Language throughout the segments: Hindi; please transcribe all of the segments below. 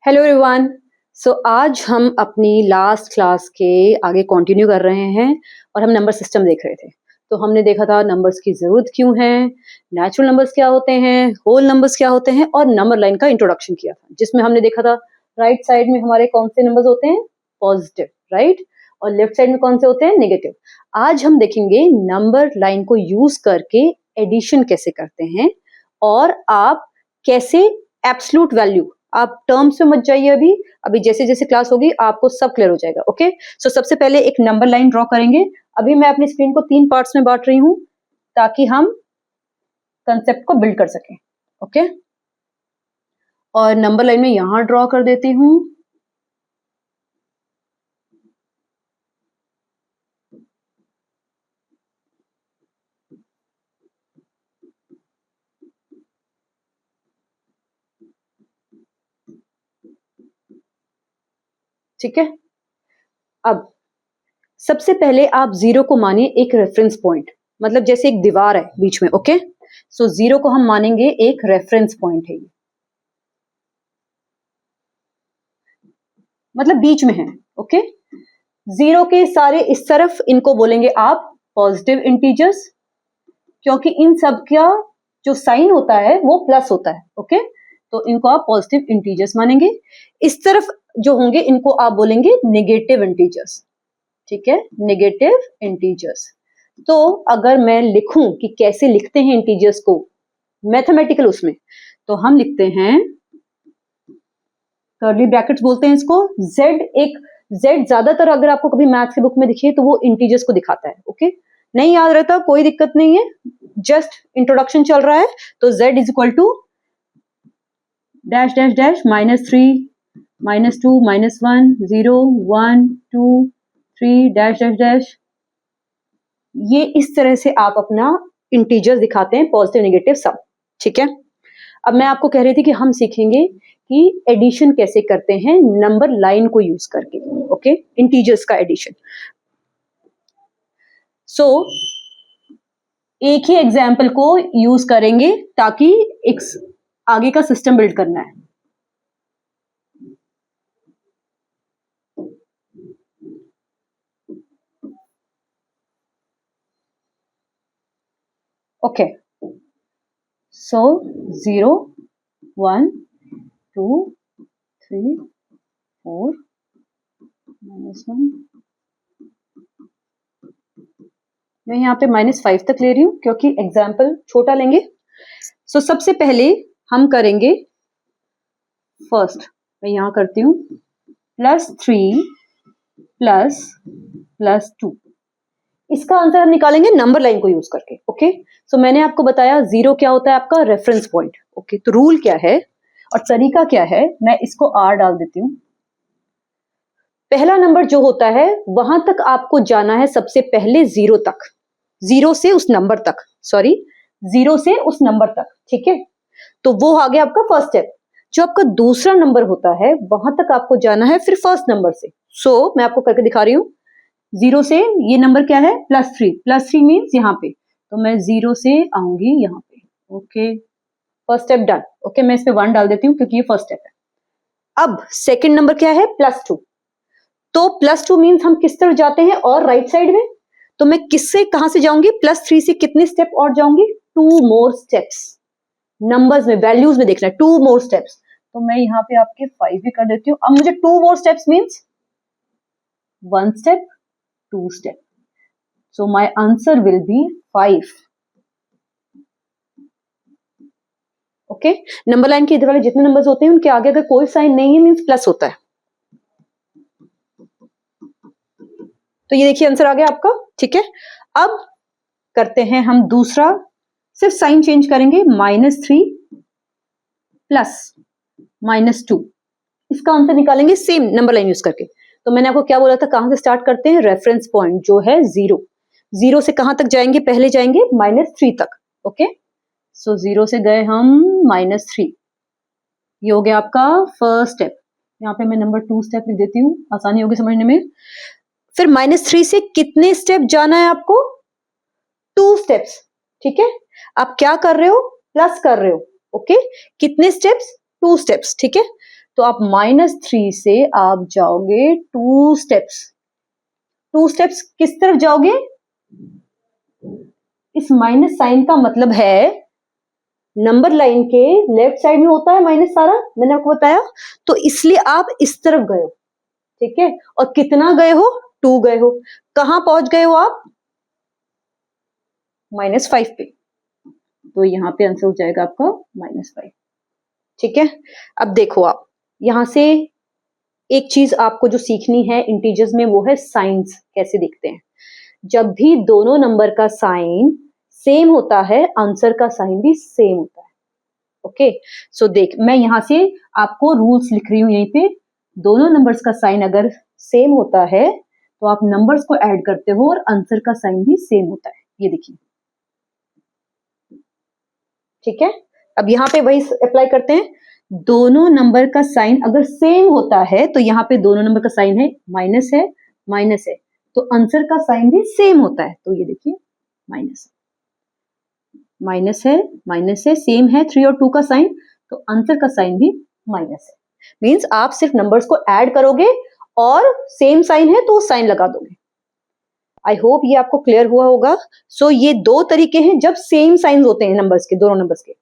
Hello everyone. सो आज हम अपनी लास्ट क्लास के आगे कंटिन्यू कर रहे हैं और हम नंबर सिस्टम देख रहे थे। तो हमने देखा था नंबर्स की ज़रूरत क्यों है, नेचुरल नंबर्स क्या होते हैं, होल नंबर्स क्या होते हैं और नंबर लाइन का इंट्रोडक्शन किया था, जिसमें हमने देखा था राइट साइड में हमारे कौन से नंबर्स होते हैं, पॉजिटिव, राइट, और लेफ्ट साइड में कौन से होते हैं, नेगेटिव। आज हम देखेंगे नंबर लाइन को यूज करके एडिशन कैसे करते हैं और आप कैसे एब्सोल्यूट वैल्यू, आप टर्म्स में मत जाइए, अभी जैसे जैसे क्लास होगी आपको सब क्लियर हो जाएगा। ओके, सो सबसे पहले एक नंबर लाइन ड्रॉ करेंगे। अभी मैं अपनी स्क्रीन को 3 पार्ट्स में बांट रही हूं ताकि हम कंसेप्ट को बिल्ड कर सकें। ओके, और नंबर लाइन में यहां ड्रॉ कर देती हूं। ठीक है, अब सबसे पहले आप जीरो को मानिए एक रेफरेंस पॉइंट, मतलब जैसे एक दीवार है बीच में। ओके, सो जीरो को हम मानेंगे एक रेफरेंस पॉइंट है, मतलब बीच में है। ओके, जीरो के सारे इस तरफ इनको बोलेंगे आप पॉजिटिव इंटीजर्स, क्योंकि इन सब का जो साइन होता है वो प्लस होता है। ओके, तो इनको आप पॉजिटिव इंटीजर्स मानेंगे। इस तरफ जो होंगे इनको आप बोलेंगे नेगेटिव इंटीजर्स। ठीक है, नेगेटिव इंटीजर्स। तो अगर मैं लिखूं कि कैसे लिखते हैं इंटीजर्स को मैथमेटिकल उसमें, तो हम लिखते हैं कर्ली ब्रैकेट्स बोलते हैं इसको। जेड, एक जेड ज्यादातर अगर आपको कभी मैथ्स की बुक में दिखे तो वो इंटीजर्स को दिखाता है। ओके, नहीं याद रहता कोई दिक्कत नहीं है, जस्ट इंट्रोडक्शन चल रहा है। तो z is equal to dash dash dash -3 -2 -1 0 1 2 3 dash dash dash. ये इस तरह से आप अपना इंटीजर्स दिखाते हैं, पॉजिटिव नेगेटिव सब। ठीक है, अब मैं आपको कह रही थी कि हम सीखेंगे कि एडिशन कैसे करते हैं नंबर लाइन को यूज करके। ओके, इंटीजर्स का एडिशन। सो एक ही एग्जाम्पल को यूज करेंगे ताकि एक आगे का सिस्टम बिल्ड करना है। ओके, सो 0 1 2 3 4 -1, मैं यहाँ पे -5 तक ले रही हूँ क्योंकि एग्जाम्पल छोटा लेंगे। सो सबसे पहले हम करेंगे फर्स्ट, मैं यहाँ करती हूँ +3 +2। इसका आंसर हम निकालेंगे नंबर लाइन को यूज करके। ओके, सो मैंने आपको बताया जीरो क्या होता है, आपका रेफरेंस पॉइंट। ओके, तो रूल क्या है और तरीका क्या है, मैं इसको R डाल देती हूँ। पहला नंबर जो होता है वहां तक आपको जाना है सबसे पहले जीरो तक, जीरो से उस नंबर तक, सॉरी, जीरो से उस नंबर तक। ठीक है, तो वो आ गया आपका फर्स्ट स्टेप। जो आपका दूसरा नंबर होता है वहां तक आपको जाना है फिर फर्स्ट नंबर से। सो मैं आपको करके दिखा रही हूँ। जीरो से ये नंबर क्या है, +3 मीन्स यहाँ पे, तो मैं जीरो से आऊंगी यहाँ पे। Okay, first step done. Okay, मैं इस पे 1 डाल देती हूँ क्योंकि ये फर्स्ट स्टेप है। अब सेकंड नंबर क्या है, +2। तो +2 मीन्स हम किस तरफ जाते हैं, और राइट साइड में। तो मैं किससे कहां से जाऊंगी, +3 से कितने स्टेप और जाऊंगी, 2 मोर स्टेप्स। नंबर्स में, वैल्यूज में देखना है, 2 मोर स्टेप्स। तो मैं यहाँ पे आपके 5 भी कर देती हूँ। अब मुझे 2 more steps means 1 step 2 step, so my answer will be 5. Okay, number line के इधर वाले जितने नंबर्स होते हैं उनके आगे अगर कोई साइन नहीं है मीन्स प्लस होता है। तो ये देखिए आंसर आ गया आपका। ठीक है, अब करते हैं हम दूसरा, सिर्फ साइन चेंज करेंगे, -3 +-2। इसका आंसर निकालेंगे सेम नंबर लाइन यूज करके। तो मैंने आपको क्या बोला था, कहां से स्टार्ट करते हैं, रेफरेंस पॉइंट जो है जीरो। जीरो से कहां तक जाएंगे, पहले जाएंगे -3 तक। ओके, सो जीरो से गए हम -3, ये हो गया आपका फर्स्ट स्टेप। यहाँ पे मैं नंबर 2 स्टेप लिख देती हूँ, आसानी होगी समझने में। फिर -3 से कितने स्टेप जाना है आपको, 2 स्टेप्स। ठीक है, आप क्या कर रहे हो, प्लस कर रहे हो। ओके, कितने स्टेप्स, 2 स्टेप्स। ठीक है, तो आप -3 से आप जाओगे 2 स्टेप्स। 2 स्टेप्स किस तरफ जाओगे? इस माइनस साइन का मतलब है नंबर लाइन के लेफ्ट साइड में होता है माइनस सारा, मैंने आपको बताया, तो इसलिए आप इस तरफ गए हो, ठीक है। और कितना गए हो? 2 गए हो। कहां पहुंच गए हो आप? -5 पे। तो यहां पे आंसर हो जाएगा आपका -5, ठीक है। अब देखो आप यहां से एक चीज आपको जो सीखनी है इंटीजर्स में, वो है साइंस कैसे दिखते हैं। जब भी दोनों नंबर का साइन सेम होता है, आंसर का साइन भी सेम होता है। ओके, सो देख मैं यहां से आपको रूल्स लिख रही हूं यहीं पे। दोनों नंबर्स का साइन अगर सेम होता है तो आप नंबर्स को ऐड करते हो और आंसर का साइन भी सेम होता है। ये देखिए, ठीक है। अब यहाँ पे वही अप्लाई करते हैं। दोनों नंबर का साइन अगर सेम होता है तो यहाँ पे दोनों नंबर का साइन है माइनस है, माइनस है, तो आंसर का साइन भी सेम होता है। तो ये देखिए माइनस माइनस है, माइनस है, सेम है 3 और 2 का साइन, तो आंसर का साइन भी माइनस है। मींस आप सिर्फ नंबर्स को ऐड करोगे और सेम साइन है तो साइन लगा दोगे। आई होप ये आपको क्लियर हुआ होगा। सो ये दो तरीके हैं जब सेम साइन होते हैं नंबर्स के, दोनों नंबर्स के।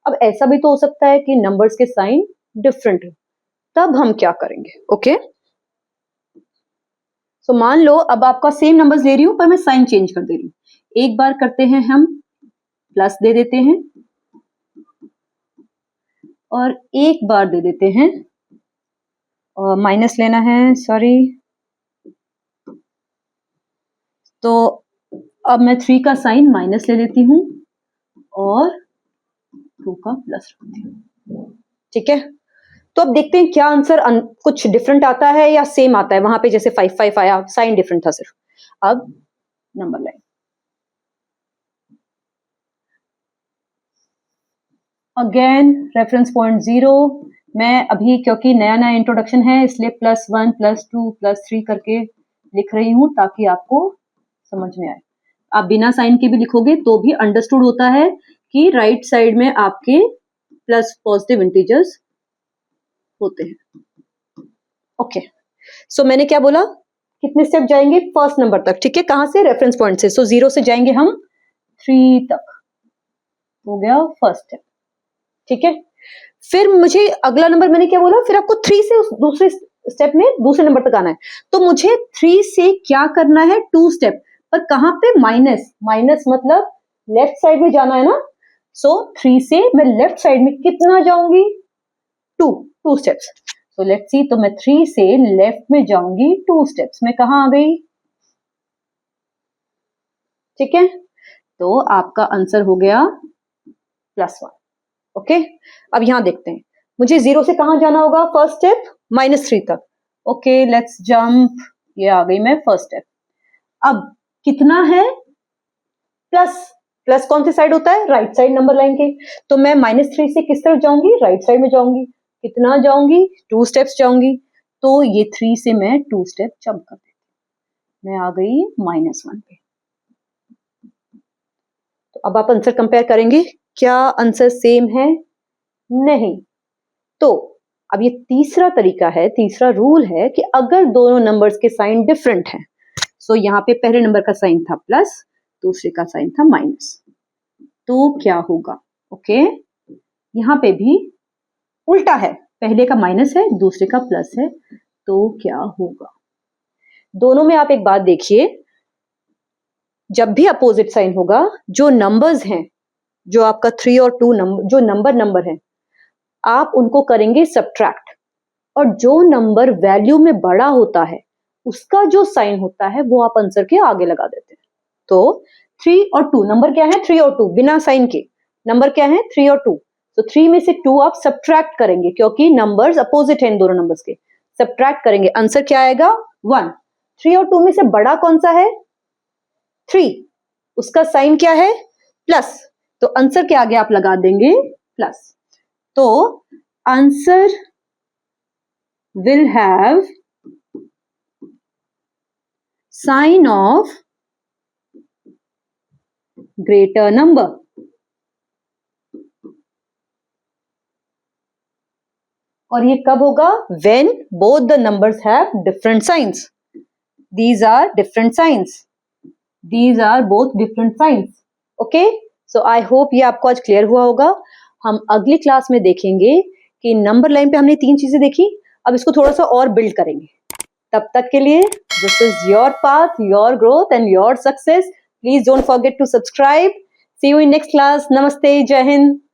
अब ऐसा भी तो हो सकता है कि नंबर्स के साइन डिफरेंट हो, तब हम क्या करेंगे? ओके, सो मान लो अब आपका सेम नंबर्स ले रही हूं पर मैं साइन चेंज कर दे रही हूं। एक बार करते हैं हम प्लस दे देते हैं और एक बार दे देते हैं और माइनस लेना है, सॉरी। तो अब मैं 3 का साइन माइनस ले लेती हूं और 2 का प्लस रखती हूं, ठीक है। तो अब देखते हैं क्या आंसर कुछ डिफरेंट आता है या सेम आता है। वहां पे जैसे 5 5 आया, साइन डिफरेंट था सिर्फ। अब number line again reference point 0। मैं अभी क्योंकि नया नया इंट्रोडक्शन है इसलिए +1 +2 +3 करके लिख रही हूं ताकि आपको समझ में आए। आप बिना साइन के भी लिखोगे तो भी अंडरस्टूड होता है कि राइट साइड में आपके प्लस पॉजिटिव इंटीजर्स होते हैं। ओके, सो मैंने क्या बोला, कितने स्टेप जाएंगे? फर्स्ट नंबर तक, ठीक है। कहां से? रेफरेंस पॉइंट से। सो 0 से जाएंगे हम 3 तक, हो गया फर्स्ट स्टेप, ठीक है। फिर मुझे अगला नंबर मैंने क्या बोला, फिर आपको 3 से उस दूसरे स्टेप में दूसरे नंबर तक आना है। तो मुझे 3 से क्या करना है? 2 स्टेप। पर कहां पे? माइनस, माइनस मतलब लेफ्ट साइड में जाना है ना। सो 3 से मैं लेफ्ट साइड में कितना जाऊंगी? 2 स्टेप्स। सो लेट्स सी, तो मैं 3 से लेफ्ट में जाऊंगी 2 स्टेप्स। मैं कहां आ गई? ठीक है, तो आपका आंसर हो गया +1। ओके, अब यहां देखते हैं मुझे 0 से कहां जाना होगा? फर्स्ट स्टेप -3 तक। Okay, let's jump. ये आ गई मैं फर्स्ट स्टेप। अब कितना है? प्लस। प्लस कौन सी साइड होता है? राइट साइड नंबर लाइन के। तो मैं -3 से किस तरफ जाऊंगी? राइट साइड में जाऊंगी। कितना जाऊंगी? 2 स्टेप्स जाऊंगी। तो ये 3 से मैं 2 स्टेप जंप कर देती, मैं आ गई -1 पे। तो अब आप आंसर कंपेयर करेंगे, क्या आंसर सेम है? नहीं। तो अब ये तीसरा तरीका है, तीसरा रूल है कि अगर दोनों नंबर्स के साइन डिफरेंट हैं, सो यहाँ पे पहले नंबर का साइन था प्लस, दूसरे का साइन था माइनस, तो क्या होगा? ओके, यहाँ पे भी उल्टा है, पहले का माइनस है, दूसरे का प्लस है, तो क्या होगा? दोनों में आप एक बात देखिए, जब भी अपोजिट साइन होगा, जो नंबर्स हैं, जो आपका 3 और 2 नंबर, जो नंबर है, आप उनको करेंगे सब्ट्रैक्ट, और जो नंबर वैल्यू में बड़ा होता है उसका जो साइन होता है वो आप आंसर के आगे लगा देते हैं। तो 3 और 2 नंबर क्या है? 3 और 2 बिना साइन के नंबर क्या है? 3 और 2। तो 3 में से 2 आप सब्ट्रैक्ट करेंगे क्योंकि नंबर्स अपोजिट हैं इन दोनों नंबर्स के। सब्ट्रैक्ट करेंगे, आंसर क्या आएगा? 1। 3 और 2 में से बड़ा कौन सा है? 3। उसका साइन क्या है? प्लस। तो आंसर के आगे आप लगा देंगे प्लस। तो answer will have sign of greater number. और ये कब होगा? when both the numbers have different signs. These are different signs. These are both different signs. Okay? So I hope ये आपको आज क्लियर हुआ होगा. हम अगली क्लास में देखेंगे कि नंबर लाइन पे हमने 3 चीजें देखी, अब इसको थोड़ा सा और बिल्ड करेंगे. तब तक के लिए this is your path, your growth and your success. Please don't forget to subscribe. See you in next class. Namaste. Jai Hind.